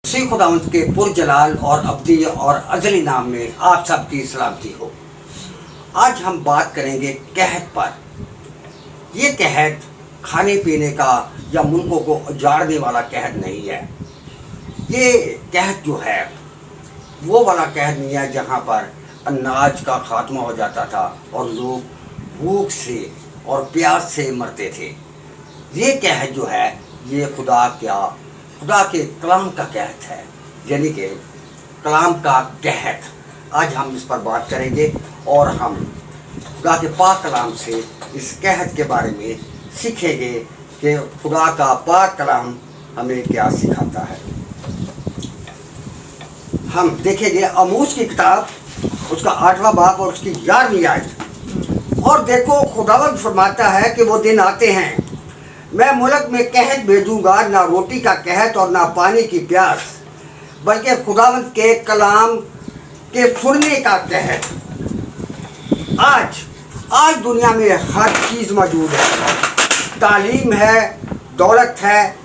मसीह खुदावंत के पुरजलाल और अब्दी और अजली नाम में आप सबकी सलामती हो। आज हम बात करेंगे कहत पर। ये कहत खाने पीने का या मुल्कों को उजाड़ने वाला कहत नहीं है। ये कहत जो है वो वाला कहत नहीं है जहाँ पर अनाज का खात्मा हो जाता था और लोग भूख से और प्यास से मरते थे। ये कहत जो है ये खुदा के कलाम का कहत है, यानी कि कलाम का कहत। आज हम इस पर बात करेंगे और हम खुदा के पाक कलाम से इस कहत के बारे में सीखेंगे कि खुदा का पाक कलाम हमें क्या सिखाता है। हम देखेंगे आमोस की किताब उसका 8वां बाब और उसकी 11वीं आयत। और देखो खुदावंद फरमाता है कि वो दिन आते हैं मैं मुल्क में कहत भेजूंगा, ना रोटी का कहत और ना पानी की प्यास, बल्कि खुदावंद के कलाम के सुनने का कहत। आज दुनिया में हर चीज़ मौजूद है। तालीम है, दौलत है,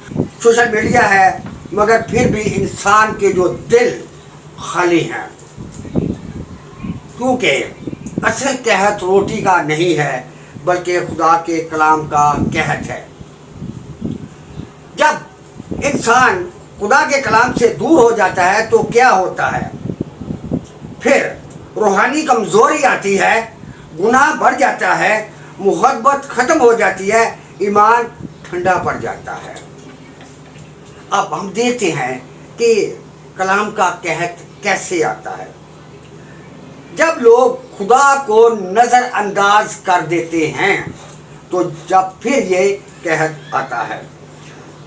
सोशल मीडिया है, मगर फिर भी इंसान के जो दिल खाली हैं, क्योंकि असल कहत रोटी का नहीं है बल्कि खुदा के कलाम का कहत है। जब इंसान खुदा के कलाम से दूर हो जाता है तो क्या होता है? फिर रूहानी कमज़ोरी आती है, गुनाह बढ़ जाता है, मोहब्बत ख़त्म हो जाती है, ईमान ठंडा पड़ जाता है। अब हम देखते हैं कि कलाम का कहत कैसे आता है। जब लोग खुदा को नज़रअंदाज कर देते हैं तो जब फिर ये कहत आता है।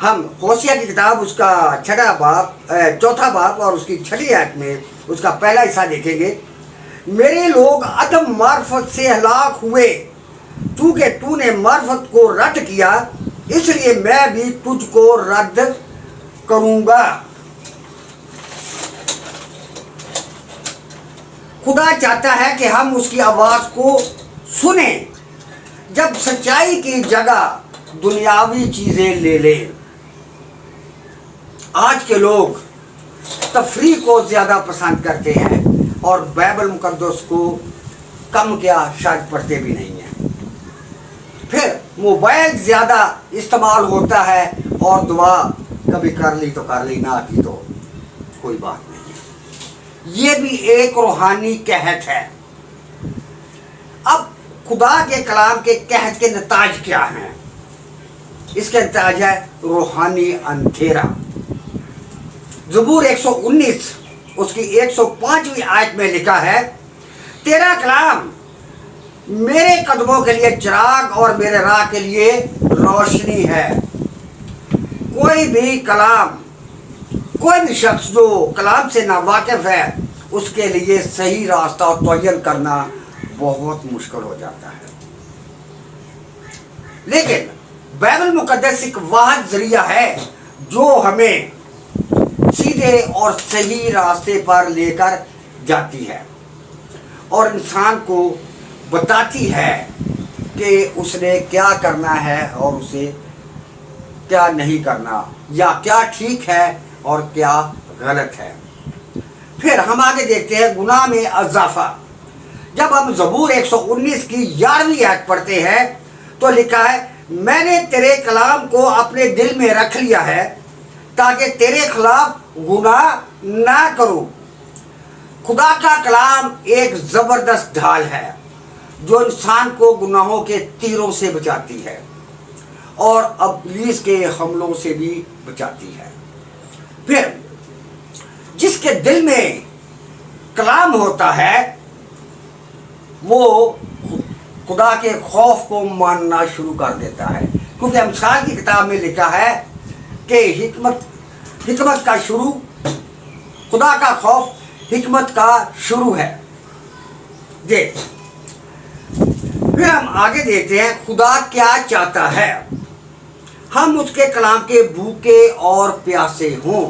हम होशिया की किताब उसका 4था बाब और उसकी 6वीं आयत में उसका पहला हिस्सा देखेंगे। मेरे लोग अदम मार्फत से हलाक हुए, चूँकि तूने मार्फत को रद्द किया, इसलिए मैं भी तुझको रद्द करूँगा। खुदा चाहता है कि हम उसकी आवाज़ को सुने जब सच्चाई की जगह दुनियावी चीज़ें ले लें। आज के लोग तफरीह को ज़्यादा पसंद करते हैं और बाइबल मुकद्दस को कम क्या शायद पढ़ते भी नहीं हैं। फिर मोबाइल ज़्यादा इस्तेमाल होता है और दुआ कभी कर ली तो कर ली, ना की तो कोई बात नहीं। ये भी एक रूहानी कहत है। अब खुदा के कलाम के कहत के नताज क्या हैं? इसके नताज है रूहानी अंधेरा। ज़बूर 119 उसकी 105वीं आयत में लिखा है, तेरा कलाम मेरे कदमों के लिए चिराग और मेरे राह के लिए रोशनी है। कोई भी शख्स जो कलाम से नावाकिफ है उसके लिए सही रास्ता तयन करना बहुत मुश्किल हो जाता है। लेकिन बाइबल मुकद्दस एक वाहिद ज़रिया है जो हमें सीधे और सही रास्ते पर लेकर जाती है और इंसान को बताती है कि उसने क्या करना है और उसे क्या नहीं करना, या क्या ठीक है और क्या गलत है। फिर हम आगे देखते हैं गुनाह में इजाफा। जब हम ज़बूर 119 की 11वीं आयत पढ़ते हैं तो लिखा है, मैंने तेरे कलाम को अपने दिल में रख लिया है ताकि तेरे खिलाफ गुनाह ना करूं। खुदा का कलाम एक ज़बरदस्त ढाल है जो इंसान को गुनाहों के तीरों से बचाती है और इब्लीस के हमलों से भी बचाती है। फिर जिसके दिल में कलाम होता है वो खुदा के खौफ को मानना शुरू कर देता है, क्योंकि अमसाल की किताब में लिखा है कि हिकमत का शुरू, खुदा का खौफ हिकमत का शुरू है। फिर हम आगे देखते हैं खुदा क्या चाहता है। हम उसके कलाम के भूखे और प्यासे हों।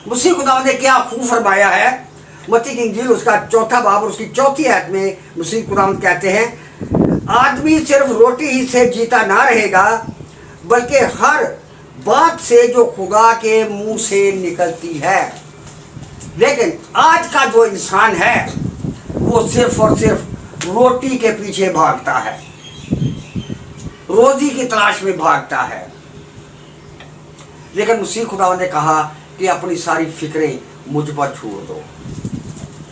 मसीह खुदा ने क्या खूब फरमाया है। मत्ती की इंजील उसका 4था बाब और उसकी 4वीं आयत में मसीह खुदा कहते हैं, आदमी सिर्फ रोटी ही से जीता ना रहेगा बल्कि हर बात से जो खुदा के मुंह से निकलती है। लेकिन आज का जो इंसान है वो सिर्फ और सिर्फ रोटी के पीछे भागता है, रोजी की तलाश में भागता है। लेकिन मसीह खुदा ने कहा कि अपनी सारी फिक्रें मुझ पर छोड़ दो।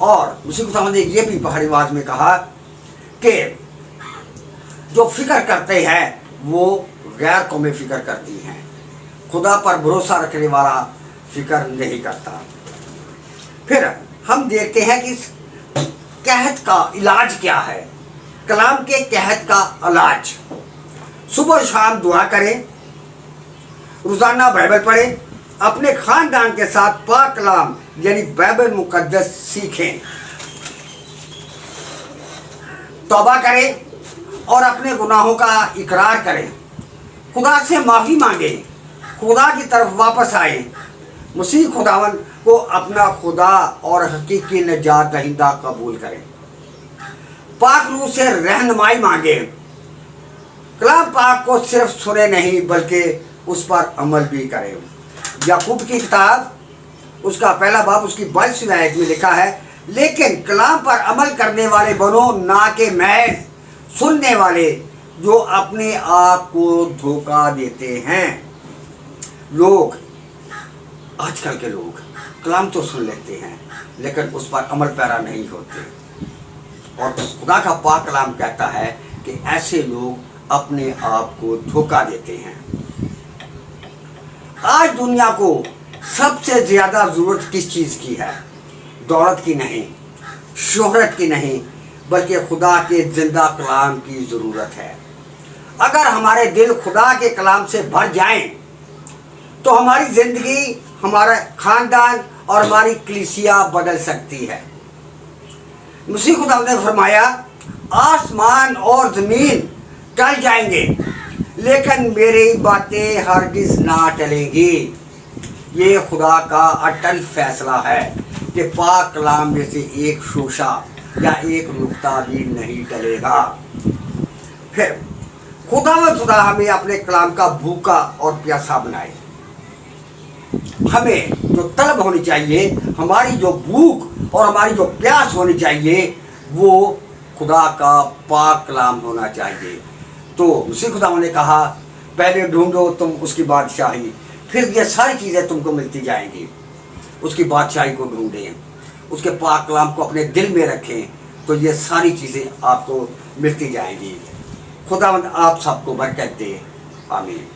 और मसीह खुदा ने यह भी पहाड़ी आवाज में कहा कि जो फिक्र करते हैं वो गैर कौमें फिक्र करती हैं, खुदा पर भरोसा रखने वाला फिक्र नहीं करता। फिर हम देखते हैं कि इस कहत का इलाज क्या है। कलाम के कहत का इलाज, सुबह शाम दुआ करें, रोजाना बाइबल पढ़ें, अपने खानदान के साथ पाक कलाम यानी बाइबल मुकद्दस सीखें, तौबा करें और अपने गुनाहों का इकरार करें, खुदा से माफ़ी मांगें, खुदा की तरफ वापस आए, मसीह खुदावन को अपना खुदा और हकीकी निजात दहिंदा कबूल करें, पाक रूह से रहनुमाई मांगें, कलाम पाक को सिर्फ सुने नहीं बल्कि उस पर अमल भी करें। याकूब की किताब उसका पहला बाब उसकी 22वीं आयत में लिखा है, लेकिन कलाम पर अमल करने वाले बनो, ना के महज सुनने वाले जो अपने आप को धोखा देते हैं। लोग, आजकल के लोग कलाम तो सुन लेते हैं लेकिन उस पर अमल पैरा नहीं होते। और खुदा का पाक कलाम कहता है कि ऐसे लोग अपने आप को धोखा देते हैं। आज दुनिया को सबसे ज्यादा जरूरत किस चीज की है? दौलत की नहीं, शोहरत की नहीं, बल्कि खुदा के जिंदा कलाम की जरूरत है। अगर हमारे दिल खुदा के कलाम से भर जाएं तो हमारी जिंदगी, हमारा खानदान और हमारी कलीसिया बदल सकती है। मसीह खुदा ने फरमाया, आसमान और जमीन टल जाएंगे लेकिन मेरी बातें हरगिज ना टलेंगी। ये खुदा का अटल फैसला है कि पाक कलाम में से एक शोशा या एक नुक्ता भी नहीं टलेगा। फिर खुदा हमें अपने कलाम का भूखा और प्यासा बनाए। हमें जो तलब होनी चाहिए, हमारी जो भूख और हमारी जो प्यास होनी चाहिए, वो खुदा का पाक कलाम होना चाहिए। तो मसीह खुदा ने कहा, पहले ढूंढो तुम उसकी बादशाही, फिर ये सारी चीज़ें तुमको मिलती जाएंगी। उसकी बादशाही को ढूंढें, उसके पाक कलाम को अपने दिल में रखें, तो ये सारी चीज़ें आपको मिलती जाएंगी। खुदावंद आप सबको बरकत दे। आमीन।